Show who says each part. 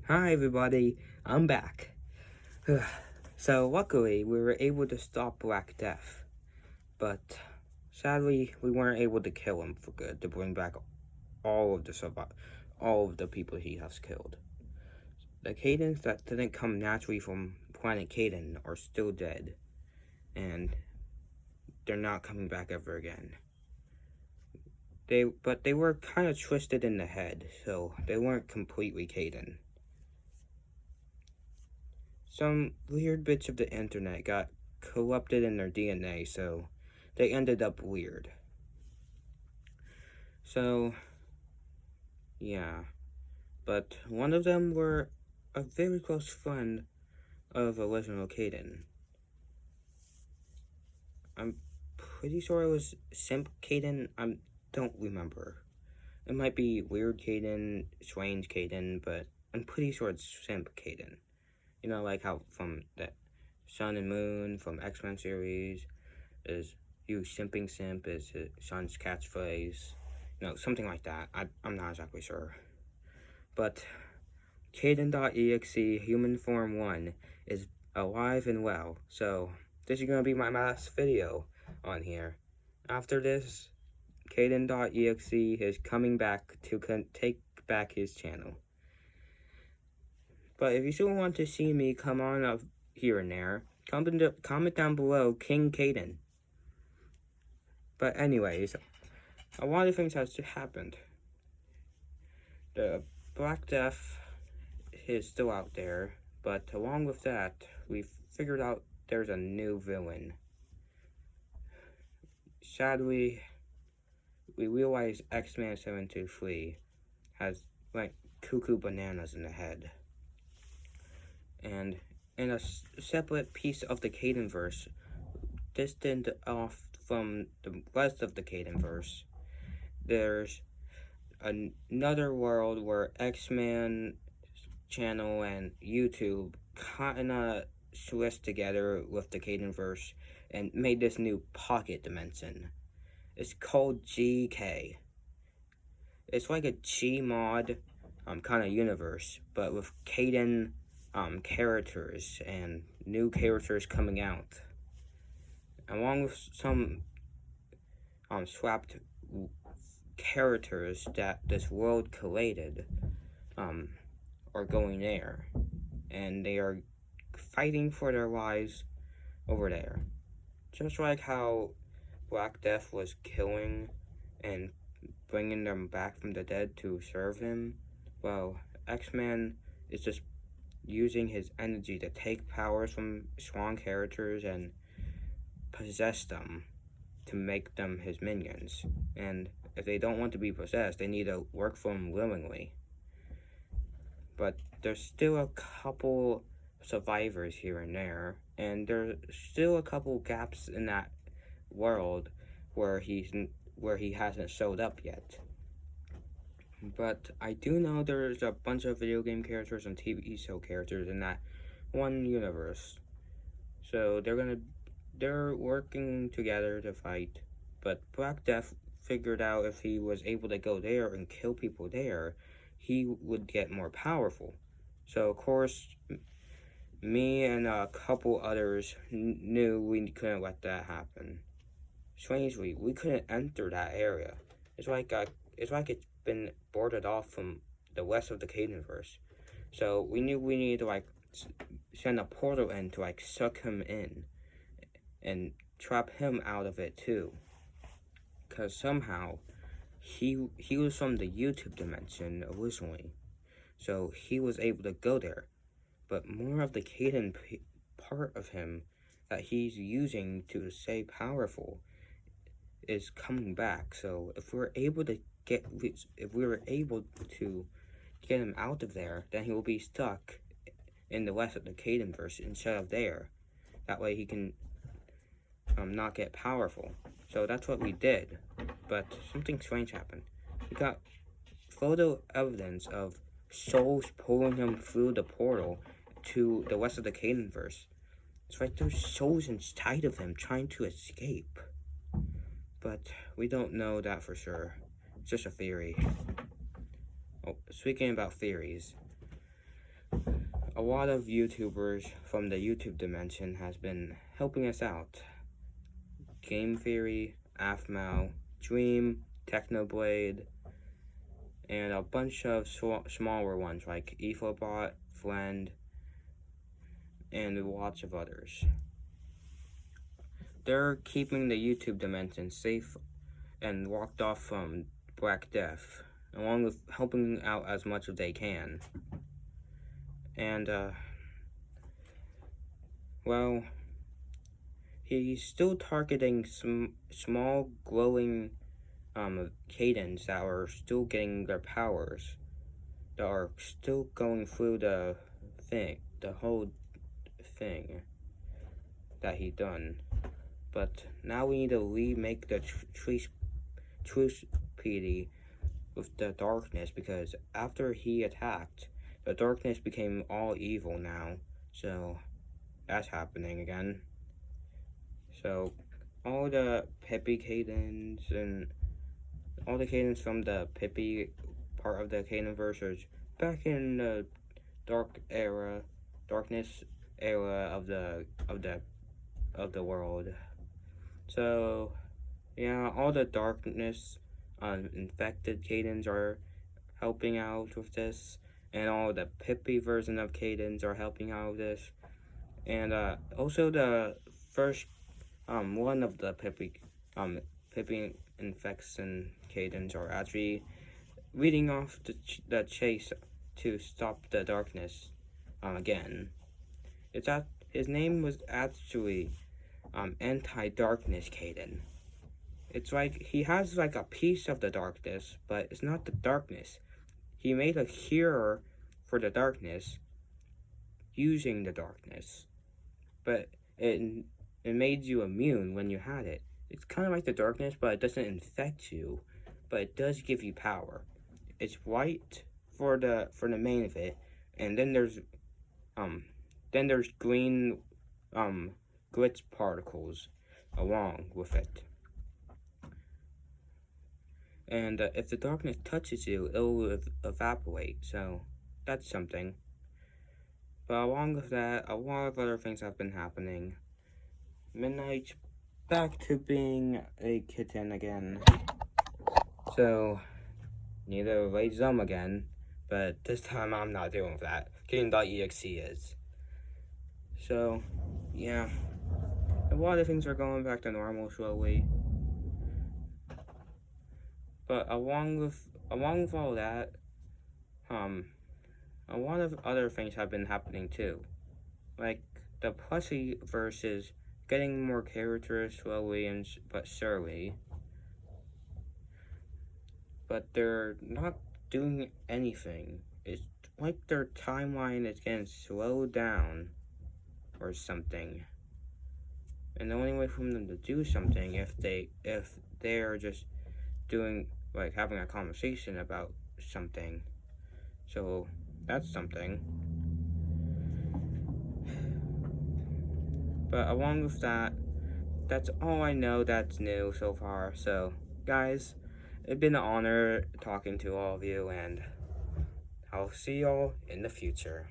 Speaker 1: Hi everybody, I'm back. So luckily we were able to stop Black Death, but sadly we weren't able to kill him for good to bring back all of the people he has killed. The Kaydens that didn't come naturally from planet Kayden are still dead, and they're not coming back ever again. But they were kind of twisted in the head, so they weren't completely Kayden. Some weird bits of the internet got corrupted in their DNA, so they ended up weird. So, yeah. But one of them were a very close friend of original Kayden. I'm pretty sure it was Simp Kayden. I don't remember. It might be Weird Kayden, Strange Kayden, but I'm pretty sure it's Simp Kayden. You know, like how from the Sun and Moon from X-Men series is you simping simp is his son's catchphrase. You know, something like that. I'm not exactly sure. But Kayden.E.X.E Human Form 1 is alive and well, so this is going to be my last video on here. After this, Kayden.E.X.E is coming back to take back his channel. But if you still want to see me come on up here and there, comment down below King Kayden. But anyways, a lot of things has happened. The Black Death is still out there, but along with that, we've figured out there's a new villain. Sadly, we realize X-Men 723 has, like, cuckoo bananas in the head. And in a separate piece of the Kaydenverse, distant off from the rest of the Kaydenverse, there's another world where X-Men channel and YouTube kinda switched together with the Kaydenverse and made this new pocket dimension. It's called GK. It's like a Gmod kind of universe, but with Kayden characters and new characters coming out, along with some swapped characters that this world created are going there, and they are fighting for their lives over there. Just like how Black Death was killing and bringing them back from the dead to serve him, well, X-Men is just using his energy to take powers from strong characters and possess them to make them his minions. And if they don't want to be possessed, they need to work for him willingly. But there's still a couple survivors here and there, and there's still a couple gaps in that world where he hasn't showed up yet. But I do know there's a bunch of video game characters and TV show characters in that one universe. So they're working together to fight. But Black Death figured out if he was able to go there and kill people there, he would get more powerful. So of course, me and a couple others knew we couldn't let that happen. Strangely, we couldn't enter that area. It's like it's been boarded off from the rest of the Kaydenverse. So we knew we needed to like send a portal in to like suck him in and trap him out of it too. Cause somehow he was from the YouTube dimension originally, so he was able to go there. But more of the Kayden part of him that he's using to stay powerful is coming back. So if we were able to get him out of there, then he will be stuck in the rest of the Kaydenverse instead of there. That way he can not get powerful. So that's what we did. But something strange happened. We got photo evidence of souls pulling him through the portal to the rest of the Kaydenverse. It's like there's souls inside of him trying to escape. But we don't know that for sure. It's just a theory. Oh, speaking about theories, a lot of YouTubers from the YouTube dimension has been helping us out. Game Theory, Aphmau, Dream, Technoblade, and a bunch of smaller ones like Ethelbot, Flend, and lots of others. They're keeping the YouTube dimension safe and locked off from Black Death, along with helping out as much as they can. And, well, he's still targeting some small glowing Kaydens that are still getting their powers, that are still going through the whole thing that he done. But now we need to remake the truce treaty with the darkness, because after he attacked, the darkness became all evil now. So that's happening again. So all the Pippi Kaydens and all the Kaydens from the Pippi part of the Kaydenverse are back in the darkness era of the world. So yeah, all the darkness infected Kaydens are helping out with this, and all the Pippi version of Kaydens are helping out with this, and also the first one of the Pippi infection Kaydens are actually leading off the chase to stop the darkness again. His name was actually Anti-Darkness Kayden. It's like he has like a piece of the darkness, but it's not the darkness. He made a cure for the darkness using the darkness, but it made you immune when you had it. It's kind of like the darkness, but it doesn't infect you, but it does give you power. It's white for the main of it, and then there's green glitch particles along with it. And if the darkness touches you, it will evaporate, so that's something. But along with that, a lot of other things have been happening. Midnight's back to being a kitten again. So, need to raise them again, but this time I'm not doing that. Kayden.E.X.E is. So, yeah. A lot of things are going back to normal slowly. But along with all that, a lot of other things have been happening too. Like the plushie versus getting more characters slowly but surely. But they're not doing anything. It's like their timeline is getting slowed down or something. And the only way for them to do something if they're just doing, like, having a conversation about something. So that's something. But along with that, that's all I know that's new so far. So guys, it's been an honor talking to all of you, and I'll see y'all in the future.